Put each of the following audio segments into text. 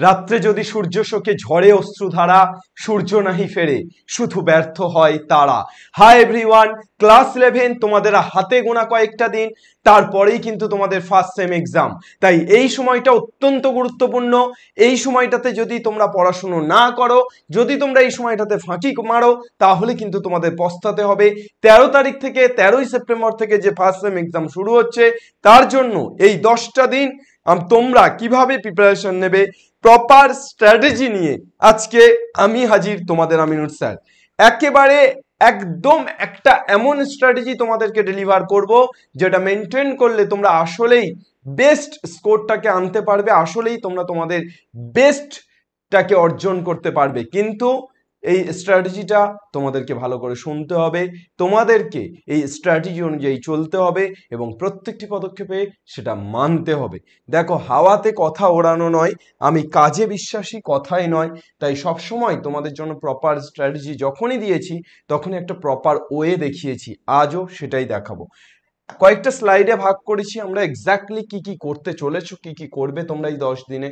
রাত্রে যদি সূর্য শোকে ঝরে অশ্রুধারা, সূর্য নাহি ফেরে শুধু ব্যর্থ হয় তারা। হাই এভরিওয়ান, ক্লাস 11 তোমাদের হাতে গোনা কয়েকটা দিন, তারপরেই কিন্তু তোমাদের ফার্স্ট সেম এক্সাম। তাই এই সময়টা অত্যন্ত গুরুত্বপূর্ণ। এই সময়টাতে যদি তোমরা পড়াশুনো না করো, যদি তোমরা এই সময়টাতে ফাঁকি মারো, তাহলে কিন্তু তোমাদের পস্তাতে হবে। 13 তারিখ থেকে 13ই সেপ্টেম্বর থেকে যে ফার্স্ট সেম এক্সাম শুরু হচ্ছে, তার জন্য এই 10টা দিন তোমরা কিভাবে প্রিপারেশন নেবে প্রপার স্ট্র্যাটেজি নিয়ে আজকে আমি হাজির, তোমাদের আমিনুর স্যার। একেবারে একদম একটা এমন স্ট্র্যাটেজি তোমাদেরকে ডেলিভার করব যেটা মেনটেন করলে তোমরা আসলেই বেস্ট স্কোরটাকে আনতে পারবে, আসলেই তোমরা তোমাদের বেস্টটাকে অর্জন করতে পারবে। কিন্তু এই স্ট্র্যাটেজিটা তোমাদেরকে ভালো করে শুনতে হবে, তোমাদেরকে এই স্ট্র্যাটেজি অনুযায়ী চলতে হবে এবং প্রত্যেকটি পদক্ষেপে সেটা মানতে হবে। দেখো, হাওয়াতে কথা ওড়ানো নয়, আমি কাজে বিশ্বাসী, কথাই নয়। তাই সবসময় তোমাদের জন্য প্রপার স্ট্র্যাটেজি যখনই দিয়েছি তখনই একটা প্রপার ওয়ে দেখিয়েছি, আজও সেটাই দেখাবো। কয়েকটা স্লাইডে ভাগ করেছি আমরা এক্স্যাক্টলি কি কি করতে চলেছো, কি কি করবে তোমরা এই 10 দিনে।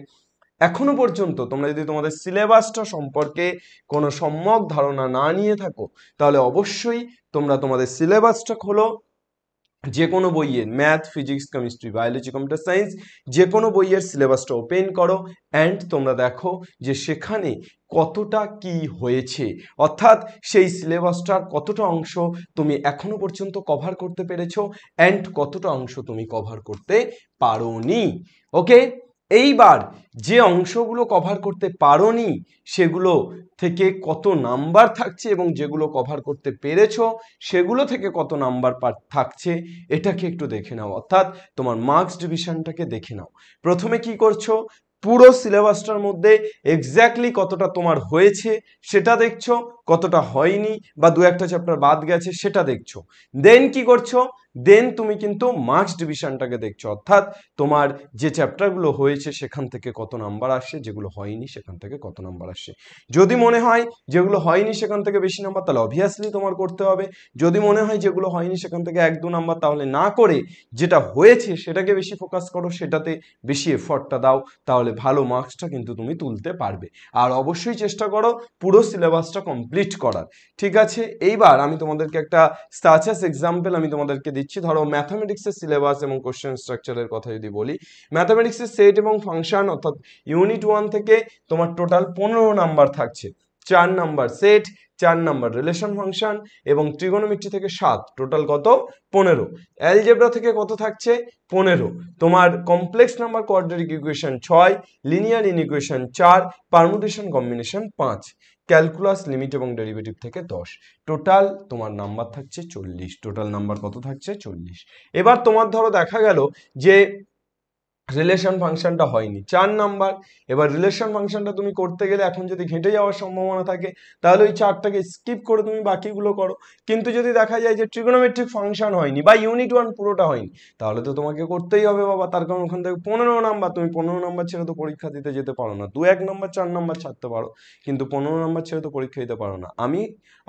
এখনো পর্যন্ত তোমরা যদি তোমাদের সিলেবাসটা সম্পর্কে কোনো সম্যক ধারণা না নিয়ে থাকো, তাহলে অবশ্যই তোমরা তোমাদের সিলেবাসটা খোলো। যে কোনো বইয়ের math, physics, chemistry, biology, computer science, যে কোনো বইয়ের সিলেবাসটা ওপেন করো অ্যান্ড তোমরা দেখো যে সেখানে কতটা কি হয়েছে, অর্থাৎ সেই সিলেবাসটার কতটা অংশ তুমি এখনো পর্যন্ত কভার করতে পেরেছো অ্যান্ড কতটা অংশ তুমি কভার করতে পারোনি। ওকে, এইবার যে অংশগুলো কভার করতে পারোনি সেগুলো থেকে কত নাম্বার থাকছে এবং যেগুলো কভার করতে পেরেছো সেগুলো থেকে কত নাম্বার থাকছে এটাকে একটু দেখে নাও, অর্থাৎ তোমার মার্কস ডিভিশনটাকে দেখে নাও। প্রথমে কি করছো, পুরো সিলেবাসটার মধ্যে এক্স্যাক্টলি কতটা তোমার হয়েছে সেটা দেখছো, কতটা হয়নি বা দু একটা চ্যাপ্টার বাদ গেছে সেটা দেখছো। দেন কি করছো, দেন তুমি কিন্তু মার্কস ডিভিশনটাকে দেখছো, অর্থাৎ তোমার যে চ্যাপ্টারগুলো হয়েছে সেখান থেকে কত নাম্বার আসছে, যেগুলো হয়নি সেখান থেকে কত নাম্বার আসছে। যদি মনে হয় যেগুলো হয়নি সেখান থেকে বেশি নাম্বার, তাহলে অবভিয়াসলি তোমার করতে হবে। যদি মনে হয় যেগুলো হয়নি সেখান থেকে 1-2 নাম্বার, তাহলে না করে যেটা হয়েছে সেটাকে বেশি ফোকাস করো, সেটাতে বেশি এফর্টটা দাও, তাহলে ভালো মার্কসটা কিন্তু তুমি তুলতে পারবে। আর অবশ্যই চেষ্টা করো পুরো সিলেবাসটা কমপ্লিট করার। ঠিক আছে, এইবার আমি তোমাদেরকে একটা সাচেস এক্সাম্পল আমি তোমাদেরকে দিচ্ছি। ধরো ম্যাথামেটিক্সের সিলেবাস এবং কোশ্চেন স্ট্রাকচারের কথা যদি বলি, ম্যাথামেটিক্সের সেট এবং ফাংশন অর্থাৎ ইউনিট 1 থেকে তোমার টোটাল 15 নাম্বার থাকছে। 4 number set, 4 number relation function এবং ট্রিগোনোমেট্রি থেকে 7, টোটাল কত 15। অ্যালজেব্রা থেকে কত থাকছে 15। তোমার complex number quadratic equation 6, linear inequation 4, permutation combination 5, calculus limit এবং ডেরিভেটিভ থেকে 10। টোটাল তোমার নাম্বার থাকছে 40। টোটাল নাম্বার কত থাকছে 40। এবার তোমার ধরো দেখা গেল যে রিলেশন ফাংশনটা হয়নি, 4 নাম্বার। এবার রিলেশন ফাংশনটা তুমি করতে গেলে এখন যদি ঘেঁটে যাওয়ার সম্ভাবনা থাকে তাহলে ওই 4টাকে স্কিপ করে তুমি বাকিগুলো করো। কিন্তু যদি দেখা যায় যে ট্রিগোনোমেট্রিক ফাংশন হয়নি বা ইউনিট 1 পুরোটা হয়নি, তাহলে তো তোমাকে করতেই হবে বাবা। তার কারণ ওখান থেকে 15 নাম্বার, তুমি 15 নাম্বার ছেড়ে তো পরীক্ষা দিতে যেতে পারো না। 2-1 নাম্বার 4 নাম্বার ছাড়তে পারো, কিন্তু 15 নাম্বার ছেড়ে তো পরীক্ষা দিতে পারো না। আমি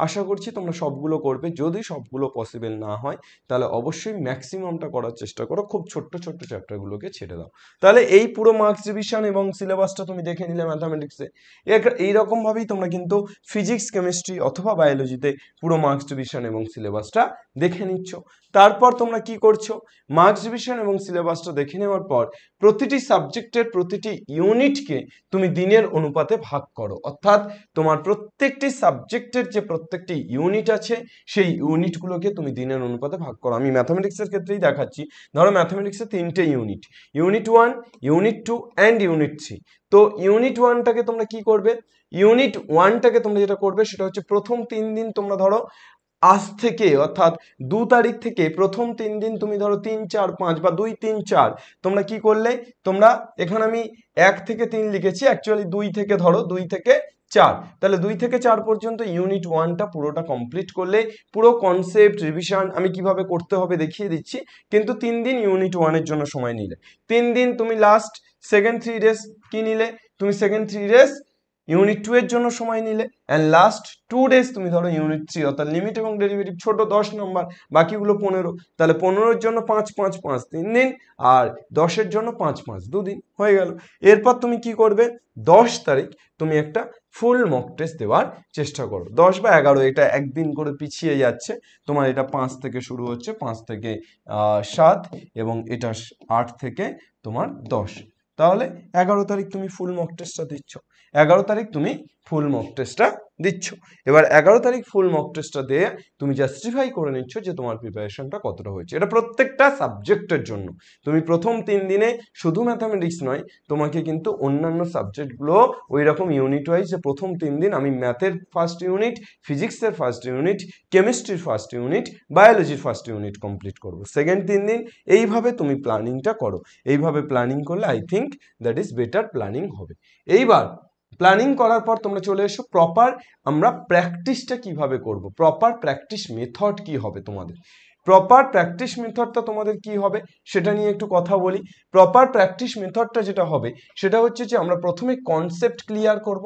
আশা করছি তোমরা সবগুলো করবে। যদি সবগুলো পসিবল না হয় তাহলে অবশ্যই ম্যাক্সিমামটা করার চেষ্টা করো, খুব ছোট্ট ছোট্ট চ্যাপ্টারগুলোকে ছেড়ে দাও। তাহলে এই পুরো মার্কস ডিভিশন এবং সিলেবাসটা তুমি দেখে নিলে ম্যাথামেটিক্সে। এইরকম ভাবেই তোমরা কিন্তু ফিজিক্স, কেমিস্ট্রি অথবা বায়োলজিতে পুরো মার্কস ডিভিশন এবং সিলেবাসটা দেখে নিচ্ছ। তারপর তোমরা কি করছো, মার্কস ডিভিশন এবং সিলেবাসটা দেখে নেওয়ার পর প্রতিটি সাবজেক্টের প্রতিটি ইউনিটকে তুমি দিনের অনুপাতে ভাগ করো, অর্থাৎ তোমার প্রত্যেকটি সাবজেক্টের যে প্রত্যেকটি ইউনিট আছে সেই ইউনিটগুলোকে তুমি দিনের অনুপাতে ভাগ করো। আমি ম্যাথামেটিক্সের ক্ষেত্রেই দেখাচ্ছি। ধরো ম্যাথামেটিক্সে 3টে unit, unit 1, unit 2 and unit 3। তো ইউনিট 1টাকে তোমরা কি করবে, ইউনিট 1টাকে তোমরা যেটা করবে সেটা হচ্ছে প্রথম 3 দিন তোমরা ধরো আজ থেকে অর্থাৎ 2 তারিখ থেকে প্রথম 3 দিন তুমি ধরো 3, 4, 5 বা 2, 3, 4 তোমরা কি করলে, তোমরা এখানে আমি 1 থেকে 3 লিখেছি, অ্যাকচুয়ালি 2 থেকে ধরো 2 থেকে 4, তাহলে 2 থেকে 4 পর্যন্ত ইউনিট 1টা পুরোটা কমপ্লিট করলে। পুরো কনসেপ্ট রিভিশন আমি কিভাবে করতে হবে দেখিয়ে দিচ্ছি, কিন্তু 3 দিন ইউনিট 1 এর জন্য সময় নিলে। 3 দিন তুমি লাস্ট সেকেন্ড 3 ডেজ কি নিলে, তুমি সেকেন্ড 3 ডেজ ইউনিট 2 এর জন্য সময় নিলে, অ্যান্ড লাস্ট 2 ডেজ তুমি ধরো ইউনিট 3, অর্থাৎ লিমিট এবং ডেরিভেটিভ ছোট 10 নম্বর, বাকিগুলো 15, তাহলে 15 এর জন্য 5 5 5 3 দিন, আর 10 এর জন্য 5 5 2 দিন, হয়ে গেল। এরপর তুমি কি করবে, 10 তারিখ তুমি একটা ফুল মক টেস্ট দেওয়ার চেষ্টা করো। 10 বা 11, এটা একদিন করে পিছিয়ে যাচ্ছে, তোমার এটা 5 থেকে শুরু হচ্ছে, 5 থেকে 7, এবং এটা 8 থেকে তোমার 10, তাহলে 11 তারিখ তুমি ফুল মক টেস্টটা দিচ্ছ। 11 তারিখ তুমি ফুল মক টেস্টটা দিচ্ছ। এবার 11 তারিখ ফুল মক টেস্টটা দিয়ে তুমি জাস্টিফাই করে নিচ্ছ যে তোমার প্রিপারেশনটা কতটা হয়েছে। এটা প্রত্যেকটা সাবজেক্টের জন্য। তুমি প্রথম 3 দিনে শুধু ম্যাথামেটিক্স নয়, তোমাকে কিন্তু অন্যান্য সাবজেক্টগুলো ওই রকম ইউনিট ওয়াইজ, যে প্রথম 3 দিন আমি ম্যাথের ফার্স্ট ইউনিট, ফিজিক্সের ফার্স্ট ইউনিট, কেমিস্ট্রির ফার্স্ট ইউনিট, বায়োলজির ফার্স্ট ইউনিট কমপ্লিট করবো। সেকেন্ড 3 দিন এইভাবে তুমি প্ল্যানিংটা করো। এইভাবে প্ল্যানিং করলে I think that is better planning হবে। এইবার প্ল্যানিং করার পর তোমরা চলে এসো প্রপার আমরা প্র্যাকটিসটা কিভাবে করব, প্রপার প্র্যাকটিস মেথড কি হবে তোমাদের। প্রপার প্র্যাকটিস মেথডটা তোমাদের কি হবে সেটা নিয়ে একটু কথা বলি। প্রপার প্র্যাকটিস মেথডটা যেটা হবে সেটা হচ্ছে যে আমরা প্রথমে কনসেপ্ট ক্লিয়ার করব।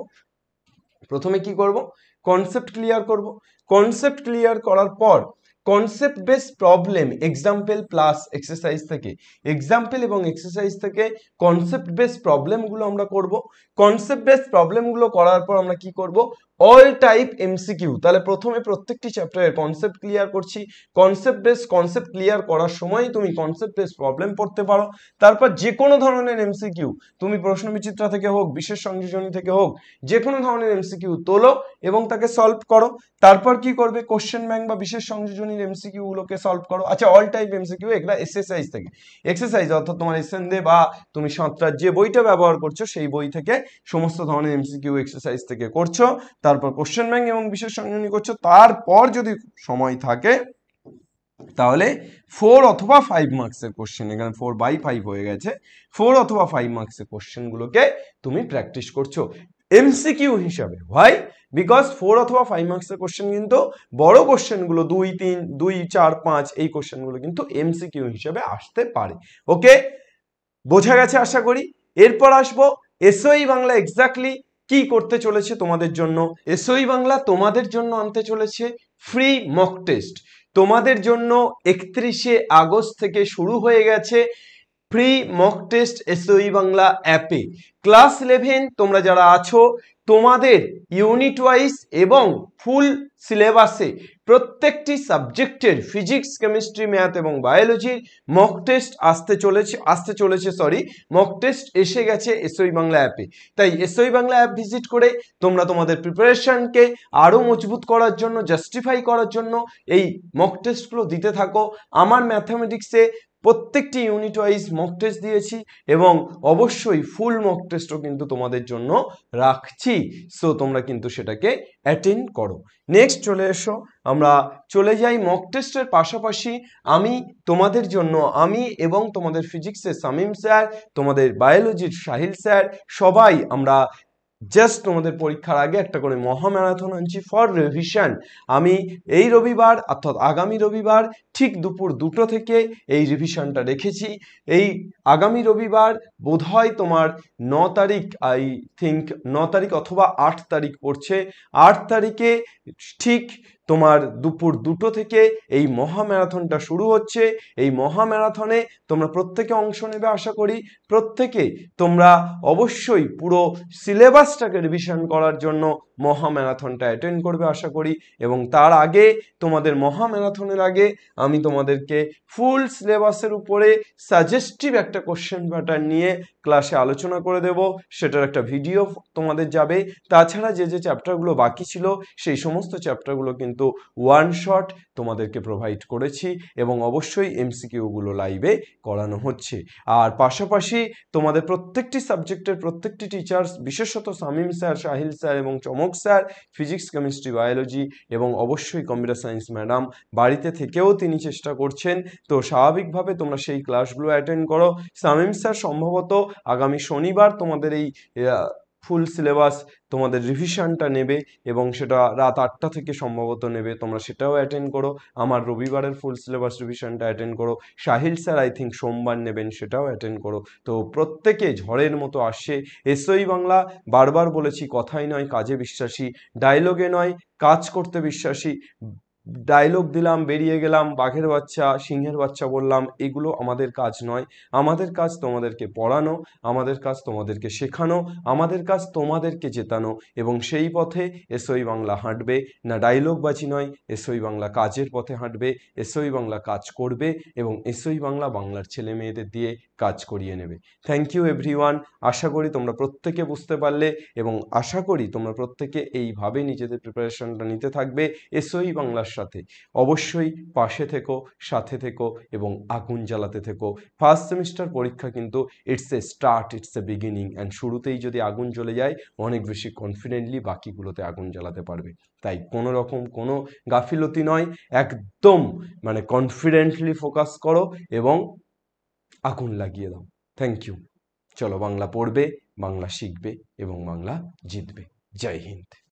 প্রথমে কি করব, কনসেপ্ট ক্লিয়ার করব। কনসেপ্ট ক্লিয়ার করার পর concept base problem, example plus exercise থেকে, এক্সাম্পল এবং এক্সারসাইজ থেকে কনসেপ্ট বেস প্রবলেমগুলো আমরা করব। কনসেপ্ট বেস প্রবলেমগুলো করার পর আমরা কি করব, অল টাইপ এমসিকিউ। তাহলে প্রথমে প্রত্যেকটি চ্যাপ্টারের কনসেপ্ট ক্লিয়ার করছি, কনসেপ্ট ক্লিয়ার করার সময় তুমি কনসেপ্ট বেস প্রবলেম পড়তে পারো। তারপর যে কোনো ধরনের এমসিকিউ, তুমি প্রশ্ন বিচিত্রা থেকে হোক, বিশেষ সংযোজনী থেকে হোক, যে কোনো ধরনের এমসিকিউ তোলো এবং তাকে সলভ করো। তারপর কি করবে, কোশ্চেন ব্যাংক বা বিশেষ সংযোজনীর এমসিকিউ গুলোকে সলভ করো। আচ্ছা, অল টাইপ এমসিকিউ এগুলা এক্সারসাইজ থেকে, এক্সারসাইজ অর্থাৎ তোমার এসএনদে বা তুমি সাঁতরার যে বইটা ব্যবহার করছো সেই বই থেকে সমস্ত ধরনের এমসিকিউ এক্সারসাইজ থেকে করছো। তারপর কোশ্চেন ব্যাংক এবং বিশেষ সংযোজনী করছো। তারপর যদি সময় থাকে তাহলে 4 অথবা 5 মার্কসের কোশ্চেন, এখানে 4/5 হয়ে গেছে, 4 অথবা 5 মার্কসের কোশ্চেনগুলোকে তুমি প্র্যাকটিস করছো এমসিকিউ হিসাবে। হোয়াই? বিকজ 4 অথবা 5 মার্কসের কোশ্চেন কিন্তু বড় কোশ্চেনগুলো 2, 3, 2, 4, 5 এই কোশ্চেনগুলো কিন্তু এমসিকিউ হিসাবে আসতে পারে। ওকে, বোঝা গেছে আশা করি। এরপর আসবো এসওই বাংলা এক্স্যাক্টলি কি করতে চলেছে তোমাদের জন্য। এসওই বাংলা তোমাদের জন্য আনতে চলেছে ফ্রি মক টেস্ট। তোমাদের জন্য 31শে আগস্ট থেকে শুরু হয়ে গেছে ফ্রি মক টেস্ট এসওই বাংলা অ্যাপে। ক্লাস 11 তোমরা যারা আছো তোমাদের ইউনিট ওয়াইজ এবং ফুল সিলেবাসে প্রত্যেকটি সাবজেক্টের ফিজিক্স, কেমিস্ট্রি, ম্যাথ এবং বায়োলজির মক টেস্ট আসতে চলেছে মক টেস্ট এসে গেছে এসওই বাংলা অ্যাপে। তাই এসওই বাংলা অ্যাপ ভিজিট করে তোমরা তোমাদের প্রিপারেশনকে আরো মজবুত করার জন্য, জাস্টিফাই করার জন্য এই মক টেস্টগুলো দিতে থাকো। আমার ম্যাথামেটিক্সে প্রত্যেকটি ইউনিট ওয়াইজ মক টেস্ট দিয়েছি এবং অবশ্যই ফুল মক টেস্টও কিন্তু তোমাদের জন্য রাখছি। সো তোমরা কিন্তু সেটাকে অ্যাটেন্ড করো। নেক্সট চলে এসো, আমরা চলে যাই মক টেস্টের পাশাপাশি আমি তোমাদের জন্য, আমি এবং তোমাদের ফিজিক্সের শামীম স্যার, তোমাদের বায়োলজির সাহিল স্যার, সবাই আমরা জাস্ট তোমাদের পরীক্ষার আগে একটা করে মহা ম্যারাথন আনছি ফর রিভিশন। আমি এই রবিবার অর্থাৎ আগামী রবিবার ঠিক দুপুর 2টো থেকে এই রিভিশনটা রেখেছি। এই আগামী রবিবার বোধহয় তোমার 9 তারিখ, আই থিঙ্ক 9 তারিখ অথবা 8 তারিখ পড়ছে। 8 তারিখে ঠিক তোমার দুপুর 2টো থেকে এই মহা ম্যারাথনটা শুরু হচ্ছে। এই মহা ম্যারাথনে তোমরা প্রত্যেকে অংশ নেবে আশা করি। প্রত্যেকে তোমরা অবশ্যই পুরো সিলেবাসটাকে রিভিশন করার জন্য মহা ম্যারাথনটা অ্যাটেন্ড করবে আশা করি। এবং তার আগে তোমাদের মহা ম্যারাথনের আগে আমি তোমাদেরকে ফুল সিলেবাসের উপরে সাজেস্টিভ একটা কোশ্চেন প্যাটার্ন নিয়ে ক্লাসে আলোচনা করে দেব, সেটার একটা ভিডিও তোমাদের যাবে। তাছাড়া যে যে চ্যাপ্টারগুলো বাকি ছিল সেই সমস্ত চ্যাপ্টারগুলো কিন্তু ওয়ান শট তোমাদেরকে প্রোভাইড করেছি এবং অবশ্যই এমসিকিউগুলো লাইভে করানো হচ্ছে। আর পাশাপাশি তোমাদের প্রত্যেকটি সাবজেক্টের প্রত্যেকটি টিচার্স, বিশেষত শামীম স্যার, সাহিল স্যার এবং চমক স্যার, ফিজিক্স, কেমিস্ট্রি, বায়োলজি এবং অবশ্যই কম্পিউটার সায়েন্স ম্যাডাম বাড়িতে থেকেও তিনি চেষ্টা করছেন। তো স্বাভাবিকভাবে তোমরা সেই ক্লাসগুলো অ্যাটেন্ড করো। শামীম স্যার সম্ভবত আগামী শনিবার তোমাদের এই ফুল সিলেবাস তোমাদের রিভিশনটা নেবে এবং সেটা রাত 8টা থেকে সম্ভবত নেবে, তোমরা সেটাও অ্যাটেন্ড করো। আমার রবিবারের ফুল সিলেবাস রিভিশনটা অ্যাটেন্ড করো। সাহিল স্যার আই থিঙ্ক সোমবার নেবেন, সেটাও অ্যাটেন্ড করো। তো প্রত্যেকে ঝড়ের মতো আসছে। এসওই বাংলা বারবার বলেছি, কথাই নয় কাজে বিশ্বাসী, ডায়লগে নয় কাজ করতে বিশ্বাসী। ডায়লগ দিলাম, বেরিয়ে গেলাম, বাঘের বাচ্চা সিংহের বাচ্চা বললাম, এগুলো আমাদের কাজ নয়। আমাদের কাজ তোমাদেরকে পড়ানো, আমাদের কাজ তোমাদেরকে শেখানো, আমাদের কাজ তোমাদেরকে জেতানো, এবং সেই পথে এসওই বাংলা হাঁটবে। না ডায়লগবাজি নয়, এসওই বাংলা কাজের পথে হাঁটবে, এসওই বাংলা কাজ করবে এবং এসওই বাংলা বাংলার ছেলে মেয়েদের দিয়ে কাজ করিয়ে নেবে। Thank you everyone. আশা করি তোমরা প্রত্যেকে বুঝতে পারলে এবং আশা করি তোমরা প্রত্যেকে এইভাবে নিজেদের প্রিপারেশনটা নিতে থাকবে এসওই বাংলার সাথে। অবশ্যই পাশে থেকো, সাথে থেকো এবং আগুন জ্বালাতে থেকো। ফার্স্ট সেমিস্টার পরীক্ষা কিন্তু it's a start, it's a beginning, and শুরুতেই যদি আগুন জ্বলে যায় অনেক বেশি কনফিডেন্টলি বাকিগুলোতে আগুন জ্বালাতে পারবে। তাই কোনো রকম কোনো গাফিলতি নয়, একদম মানে কনফিডেন্টলি ফোকাস করো এবং আগুন লাগিয়ে দাও। Thank you. চলো, বাংলা পড়বে, বাংলা শিখবে এবং বাংলা জিতবে। জয় হিন্দ।